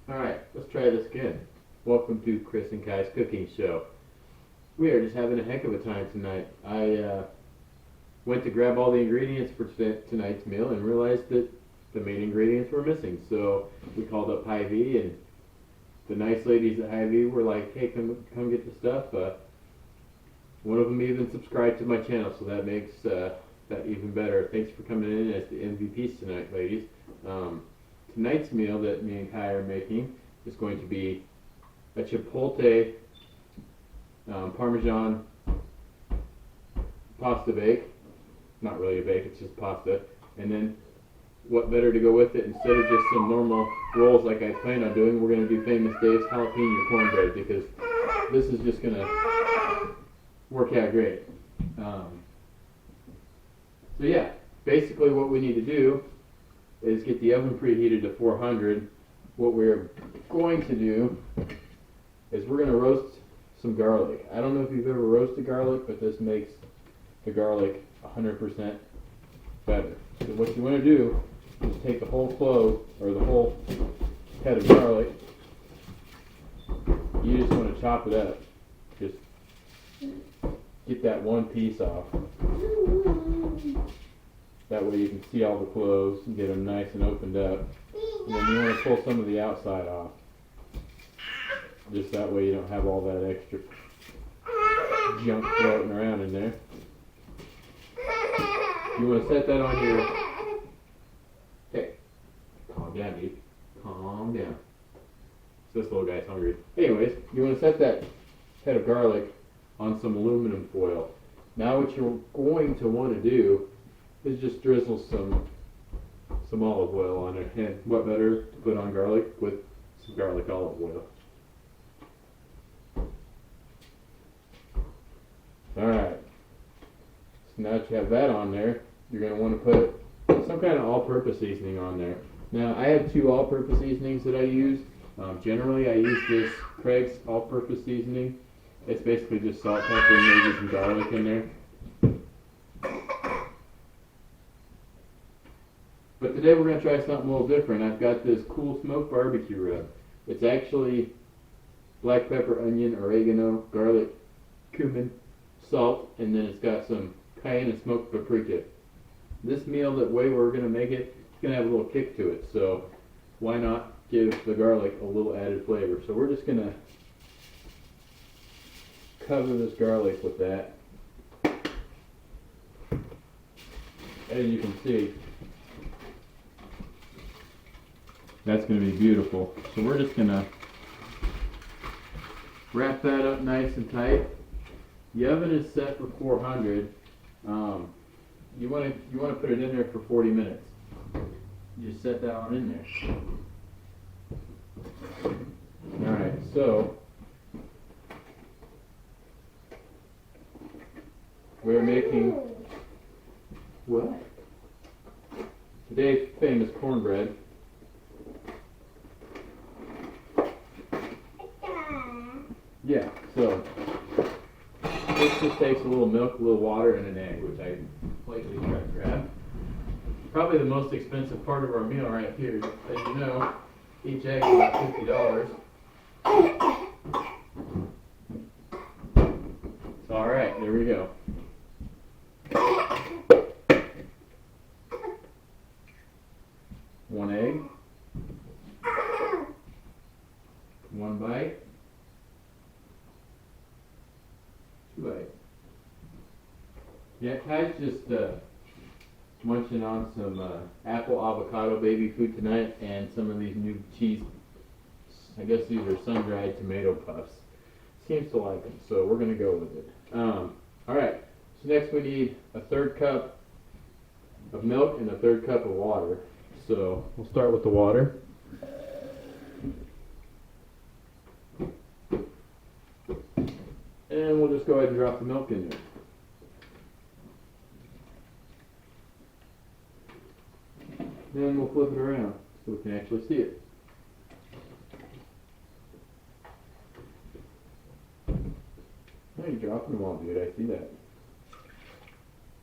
Alright, let's try this again. Welcome to Chris and Kai's cooking show. We are just having a heck of a time tonight. I went to grab all the ingredients for tonight's meal and realized that the main ingredients were missing. So we called up Hy-Vee, and the nice ladies at Hy-Vee were like, hey, come get the stuff. One of them even subscribed to my channel, so that makes that even better. Thanks for coming in as the MVPs tonight, ladies. Tonight's meal that me and Kai are making is going to be a Chipotle Parmesan pasta bake. Not really a bake, it's just pasta. And then what better to go with it instead of just some normal rolls like I plan on doing, we're going to do Famous Dave's Jalapeno Cornbread, because this is just going to work out great. So yeah, basically what we need to do is get the oven preheated to 400. What we're going to do is we're going to roast some garlic. I don't know if you've ever roasted garlic, but this makes the garlic 100% better. So what you want to do is take the whole clove, or the whole head of garlic. You just want to chop it up. Just get that one piece off. That way you can see all the cloves and get them nice and opened up. And then you want to pull some of the outside off. Just that way you don't have all that extra junk floating around in there. You want to set that on your... Okay, calm down, dude. Calm down. So this little guy's hungry. Anyways, you want to set that head of garlic on some aluminum foil. Now what you're going to want to do is just drizzle some olive oil on it. And what better to put on garlic with some garlic olive oil. Alright, so now that you have that on there, you're going to want to put some kind of all-purpose seasoning on there. Now I have two all-purpose seasonings that I use. Generally I use this Craig's all-purpose seasoning. It's basically just salt, pepper, and maybe some garlic in there. But today we're going to try something a little different. I've got this cool smoked barbecue rub. It's actually black pepper, onion, oregano, garlic, cumin, salt, and then it's got some cayenne and smoked paprika. This meal, the way we're going to make it, it's going to have a little kick to it. So why not give the garlic a little added flavor? So we're just going to cover this garlic with that. As you can see, that's going to be beautiful. So we're just going to wrap that up nice and tight. The oven is set for 400. You want to put it in there for 40 minutes. You just set that one in there. Alright, so we're making what? Today's famous cornbread. Yeah, so this just takes a little milk, a little water, and an egg, which I politely try to grab. Probably the most expensive part of our meal right here. As you know, each egg is about $50. So alright, there we go. One egg. One bite. Two bites. Yeah, Kai's just munching on some apple avocado baby food tonight, and some of these new cheese. I guess these are sun-dried tomato puffs. Seems to like them, so we're gonna go with it. Alright, so next we need a third cup of milk and a third cup of water. So we'll start with the water. And we'll just go ahead and drop the milk in there. Then we'll flip it around so we can actually see it. Oh, you're dropping them all, dude. I see that.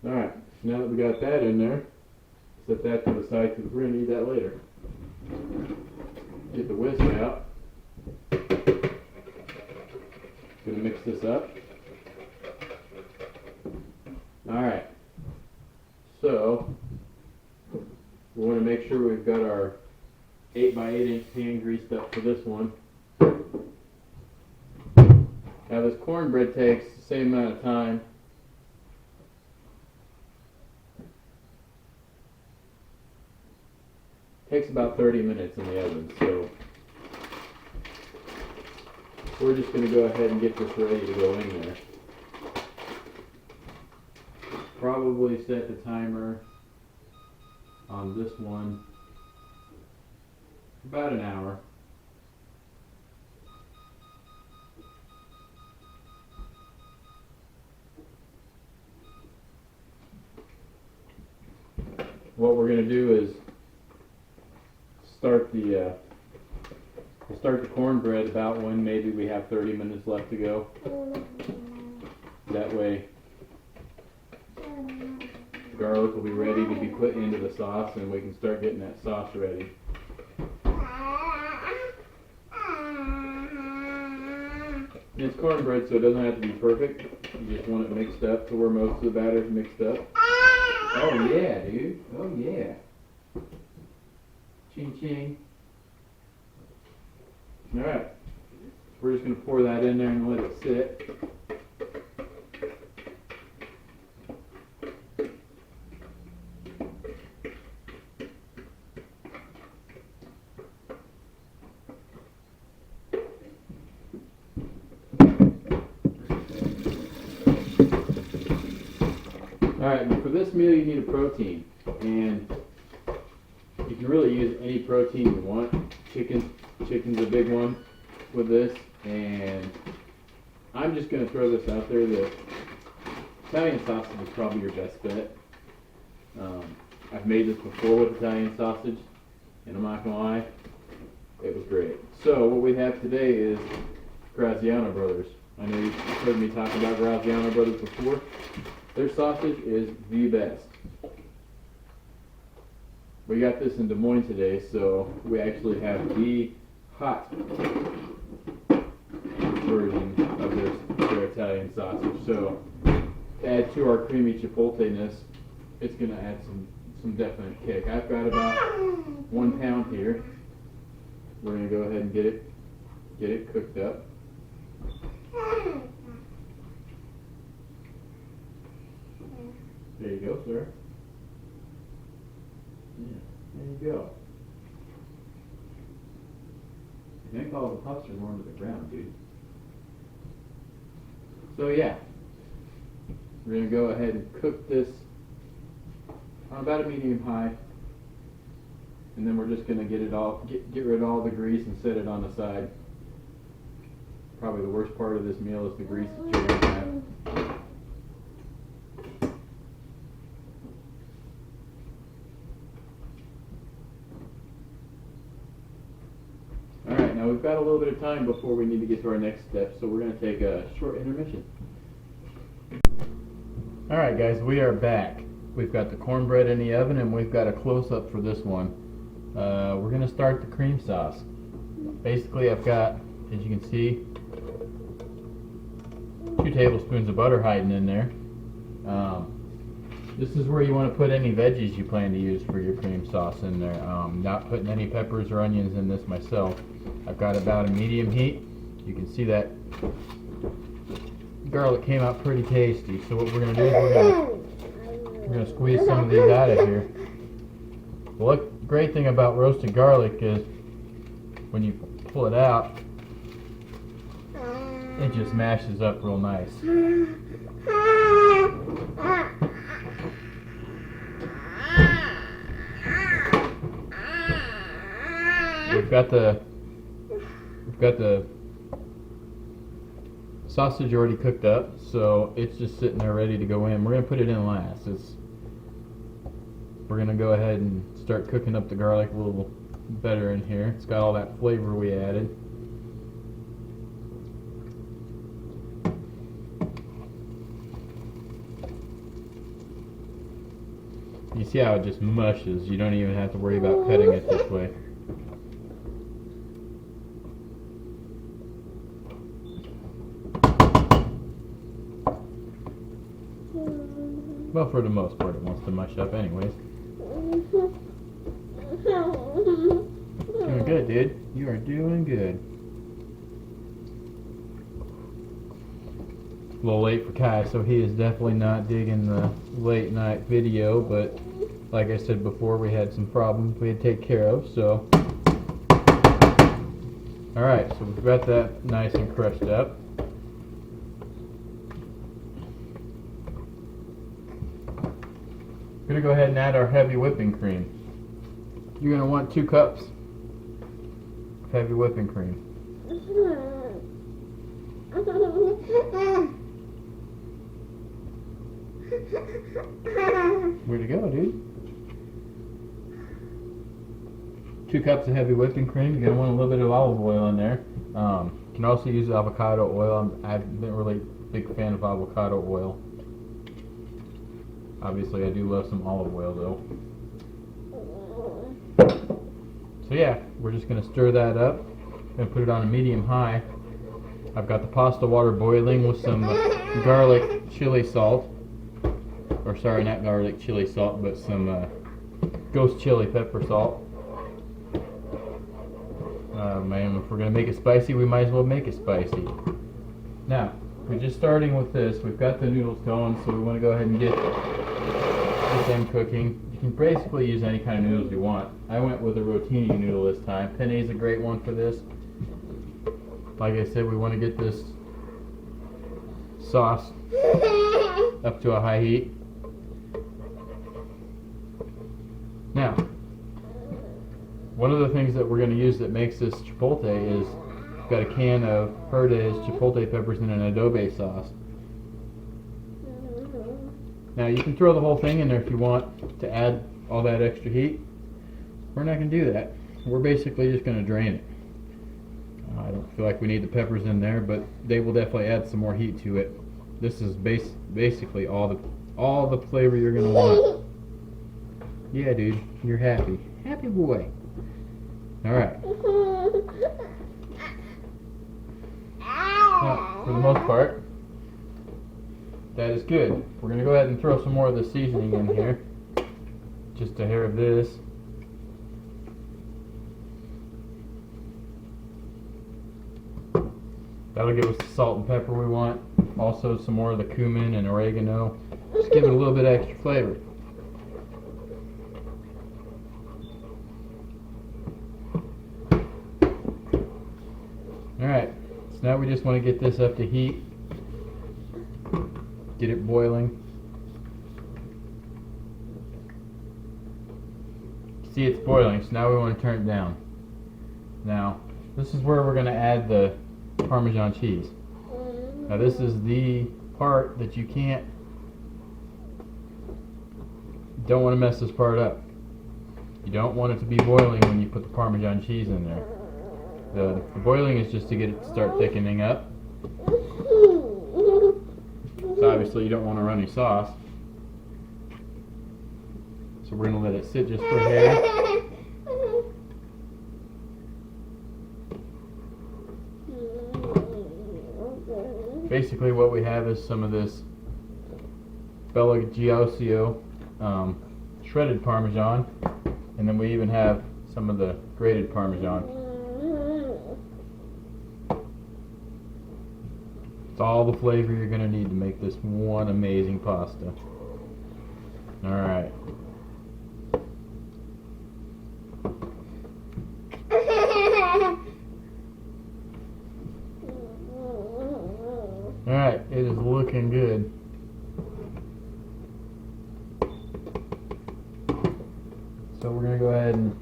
Alright, so now that we got that in there, set that to the side because we're going to need that later. get the whisk out. Gonna mix this up. Alright. So, we want to make sure we've got our 8x8 inch pan greased up for this one. Now this cornbread takes the same amount of time. Takes about 30 minutes in the oven, so we're just going to go ahead and get this ready to go in there. Probably set the timer on this one about an hour. What we're going to do is start the cornbread about when maybe we have 30 minutes left to go. That way the garlic will be ready to be put into the sauce and we can start getting that sauce ready. It's cornbread, so it doesn't have to be perfect. You just want it mixed up to where most of the batter is mixed up. Oh yeah, dude. Oh yeah. Ching ching. Alright. We're just going to pour that in there and let it sit. Alright, and for this meal you need a protein. And you can really use any protein you want. Chicken's a big one with this, and I'm just going to throw this out there that Italian sausage is probably your best bet. I've made this before with Italian sausage, and I'm not going to lie, it was great. So what we have today is Graziano Brothers. I know you've heard me talk about Graziano Brothers before. Their sausage is the best. We got this in Des Moines today, so we actually have the hot version of their Italian sausage. So, to add to our creamy chipotle-ness, it's going to add some definite kick. I've got about 1 pound here. We're going to go ahead and get it cooked up. There you go, sir. Yeah, there you go. I think all the puffs are going to the ground, dude. So yeah, we're going to go ahead and cook this on about a medium high, and then we're just going to get rid of all the grease and set it on the side. Probably the worst part of this meal is the grease that you're going to have. Now we've got a little bit of time before we need to get to our next step, so we're going to take a short intermission. Alright guys, we are back. We've got the cornbread in the oven and we've got a close-up for this one. We're going to start the cream sauce. Basically I've got, as you can see, 2 tablespoons of butter hiding in there. This is where you want to put any veggies you plan to use for your cream sauce in there. Not putting any peppers or onions in this myself. I've got about a medium heat. You can see that garlic came out pretty tasty. So what we're going to do is we're going to squeeze some of these out of here. The great thing about roasted garlic is when you pull it out, it just mashes up real nice. We've got the sausage already cooked up, so it's just sitting there ready to go in. We're going to put it in last. We're going to go ahead and start cooking up the garlic a little better in here. It's got all that flavor we added. You see how it just mushes. You don't even have to worry about cutting it this way. Well, for the most part, it wants to mush up anyways. Doing good, dude. You are doing good. A little late for Kai, so he is definitely not digging the late night video, but like I said before, we had some problems we had to take care of, so. Alright, so we've got that nice and crushed up. We're going to go ahead and add our heavy whipping cream. You're going to want 2 cups of heavy whipping cream. Where'd it go, dude? 2 cups of heavy whipping cream. You're going to want a little bit of olive oil in there. You can also use avocado oil. I've been really big fan of avocado oil. Obviously, I do love some olive oil, though. So yeah, we're just going to stir that up. Going to put it on a medium-high. I've got the pasta water boiling with some garlic chili salt. Or sorry, not garlic chili salt, but some ghost chili pepper salt. Man, if we're going to make it spicy, we might as well make it spicy. Now, we're just starting with this. We've got the noodles going, so we want to go ahead and get them cooking. You can basically use any kind of noodles you want. I went with a rotini noodle this time. Penne is a great one for this. Like I said, we want to get this sauce up to a high heat. Now, one of the things that we're going to use that makes this chipotle is we've got a can of Herdes chipotle peppers in an adobe sauce. Now you can throw the whole thing in there if you want to add all that extra heat. We're not going to do that. We're basically just going to drain it. I don't feel like we need the peppers in there, but they will definitely add some more heat to it. This is basically all the flavor you're going to want. Yeah, dude, you're happy. Happy boy. Alright. Now, for the most part, that is good. We're going to go ahead and throw some more of the seasoning in here. Just a hair of this. That'll give us the salt and pepper we want. Also some more of the cumin and oregano. Just give it a little bit extra flavor. Alright, so now we just want to get this up to heat. Get it boiling. See, it's boiling, so now we want to turn it down. Now, this is where we're going to add the Parmesan cheese. Now this is the part that you don't want to mess this part up. You don't want it to be boiling when you put the Parmesan cheese in there. The boiling is just to get it to start thickening up. So obviously you don't want to run any sauce. So we're going to let it sit just for a hair. Basically what we have is some of this Bella Giocio shredded Parmesan, and then we even have some of the grated Parmesan. It's all the flavor you're going to need to make this one amazing pasta. Alright. Alright, it is looking good. So we're going to go ahead and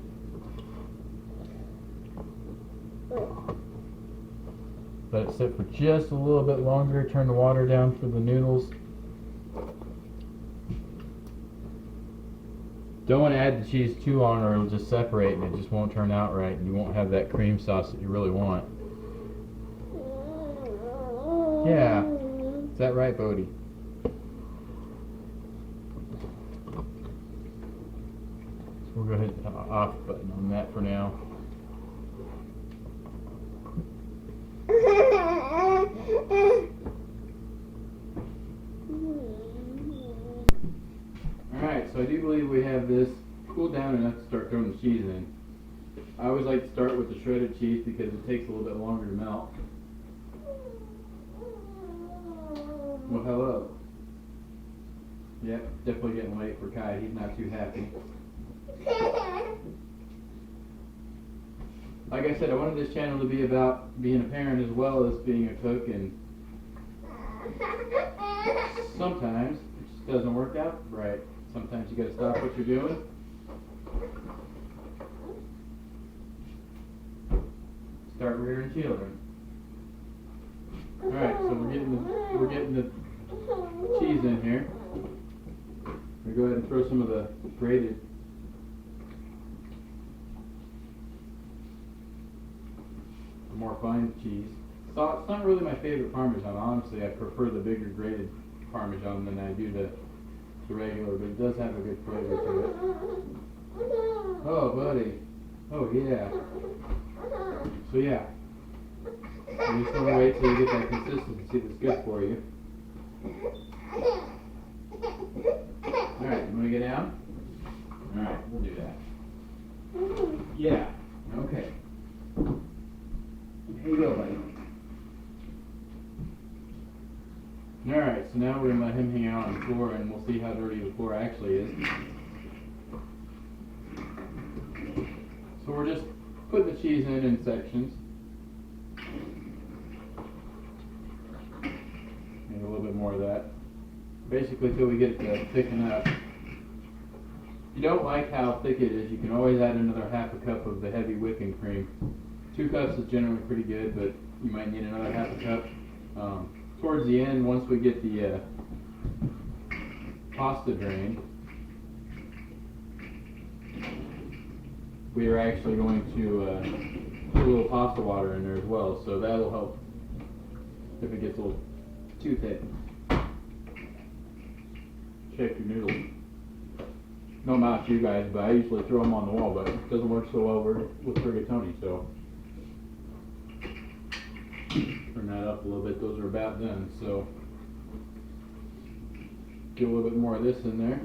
let it sit for just a little bit longer. Turn the water down for the noodles. Don't want to add the cheese too long or it'll just separate and it just won't turn out right. And you won't have that cream sauce that you really want. Yeah, is that right, Bodie? So we'll go ahead and off button on that for now. So I do believe we have this cooled down enough to start throwing the cheese in. I always like to start with the shredded cheese because it takes a little bit longer to melt. Well, hello. Yep, definitely getting late for Kai. He's not too happy. Like I said, I wanted this channel to be about being a parent as well as being a cook, and sometimes it just doesn't work out right. Sometimes you gotta stop what you're doing. Start rearing children. Alright, so we're getting the cheese in here. We go ahead and throw some of the grated more fine cheese. So it's not really my favorite Parmesan. Honestly, I prefer the bigger grated Parmesan than I do the regular, but it does have a good flavor to it. Oh, buddy. Oh, yeah. So, yeah. You just want to wait till you get that consistency that's good for you. Alright, you want to get down? Alright, we'll do that. Yeah. Okay. Here you go, buddy. Alright, so now we're going to let him hang out on the floor and we'll see how dirty the floor actually is. So we're just putting the cheese in sections. Maybe a little bit more of that. Basically till we get it to thicken up. If you don't like how thick it is, you can always add another half a cup of the heavy whipping cream. 2 cups is generally pretty good, but you might need another half a cup. Towards the end, once we get the pasta drained, we are actually going to put a little pasta water in there as well, so that'll help if it gets a little too thick. Check your noodles. No amount to you guys, but I usually throw them on the wall, but it doesn't work so well with rigatoni, so turn that up a little bit. Those are about done, so get a little bit more of this in there,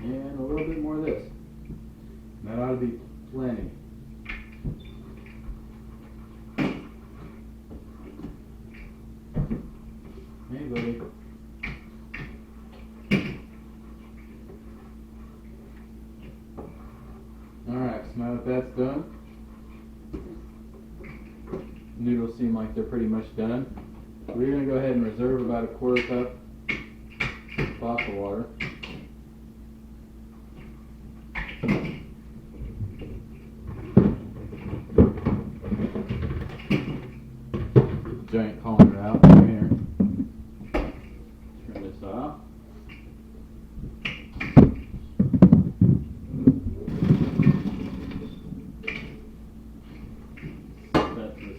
and a little bit more of this. And that ought to be plenty. Hey, buddy. Alright, so now that that's done, noodles seem like they're pretty much done. We're going to go ahead and reserve about a 1/4 cup of pasta water. Get the giant colander out from here. Turn this off.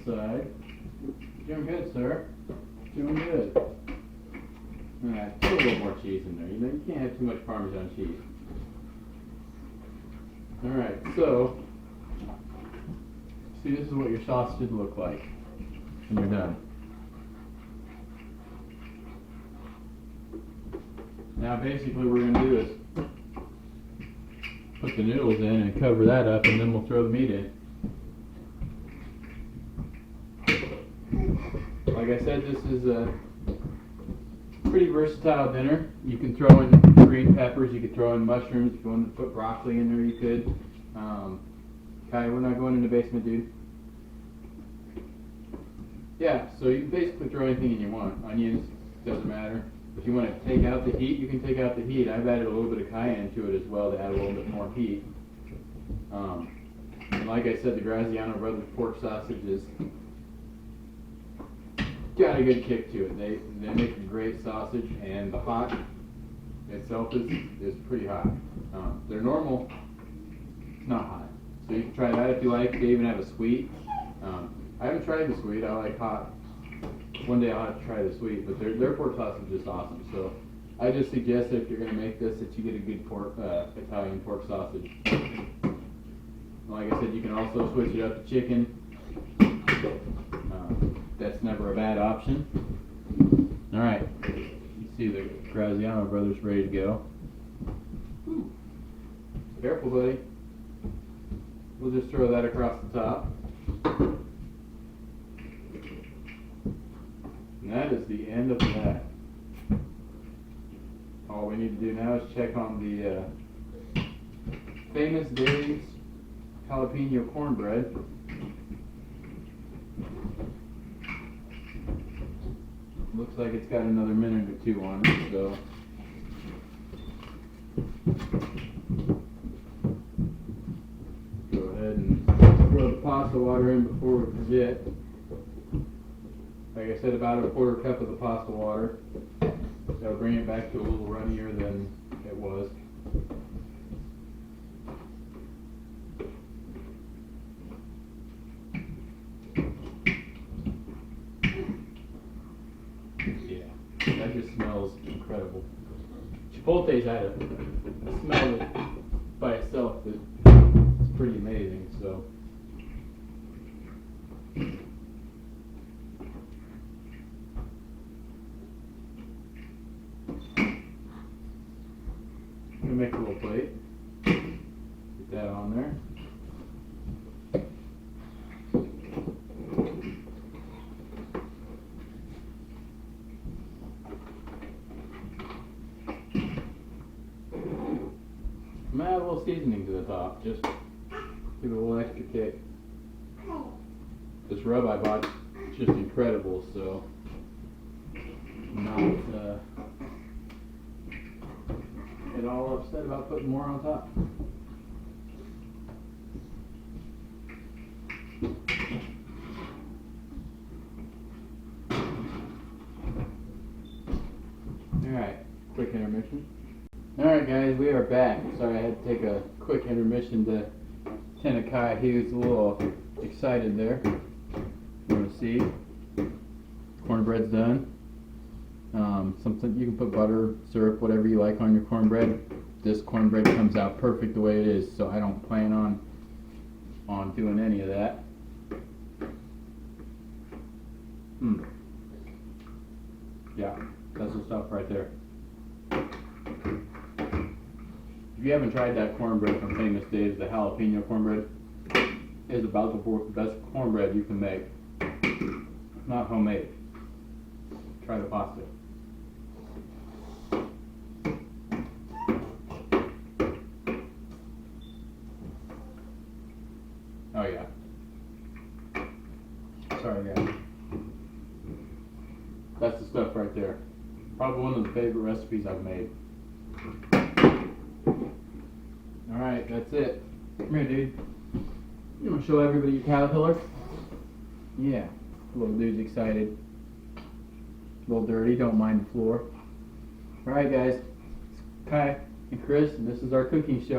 Side. Doing good, sir. Doing good. Alright, put a little more cheese in there. You know, you can't have too much Parmesan cheese. Alright, so see, this is what your sauce should look like when you're done. Now basically what we're going to do is put the noodles in and cover that up, and then we'll throw the meat in. Like I said, this is a pretty versatile dinner. You can throw in green peppers, you could throw in mushrooms. If you wanted to put broccoli in there, you could. Kai, we're not going in the basement, dude. Yeah, so you can basically throw anything in you want. Onions, doesn't matter. If you want to take out the heat, you can take out the heat. I've added a little bit of cayenne to it as well to add a little bit more heat. And like I said, the Graziano Brothers pork sausage is got a good kick to it. They make a great sausage, and the hot itself is pretty hot. Their normal, it's not hot. So you can try that if you like. They even have a sweet. I haven't tried the sweet. I like hot. One day I'll have to try the sweet, but their pork sausage is awesome. So I just suggest that if you're going to make this, that you get a good Italian pork sausage. Like I said, you can also switch it up to chicken. That's never a bad option. Alright, see the Graziano brothers ready to go. Ooh. Careful, buddy. We'll just throw that across the top. And that is the end of that. All we need to do now is check on the Famous Dave's Jalapeno Cornbread. Looks like it's got another minute or two on it, so go ahead and throw the pasta water in before we forget. Like I said, about a quarter cup of the pasta water. That'll bring it back to a little runnier than it was. That just smells incredible. Chipotle's had a smell that by itself that is pretty amazing, so. I'm gonna make a little plate. Get that on there. I'm gonna add a little seasoning to the top, just give it a little extra kick. This rub I bought is just incredible, so I'm not at all upset about putting more on top. Alright, quick intermission. Alright guys, we are back. Sorry I had to take a quick intermission to tend to Kai. He was a little excited there. You want to see? Cornbread's done. Something you can put butter, syrup, whatever you like on your cornbread. This cornbread comes out perfect the way it is, so I don't plan on doing any of that. Yeah, that's the stuff right there. If you haven't tried that cornbread from Famous Dave's, the jalapeno cornbread is about the best cornbread you can make. Not homemade. Try the pasta. Oh yeah. Sorry guys. That's the stuff right there. Probably one of the favorite recipes I've made. Alright, that's it. Come here, dude. You want to show everybody your caterpillar? Yeah. Little dude's excited. A little dirty, don't mind the floor. Alright guys. It's Kai and Chris, and this is our cooking show.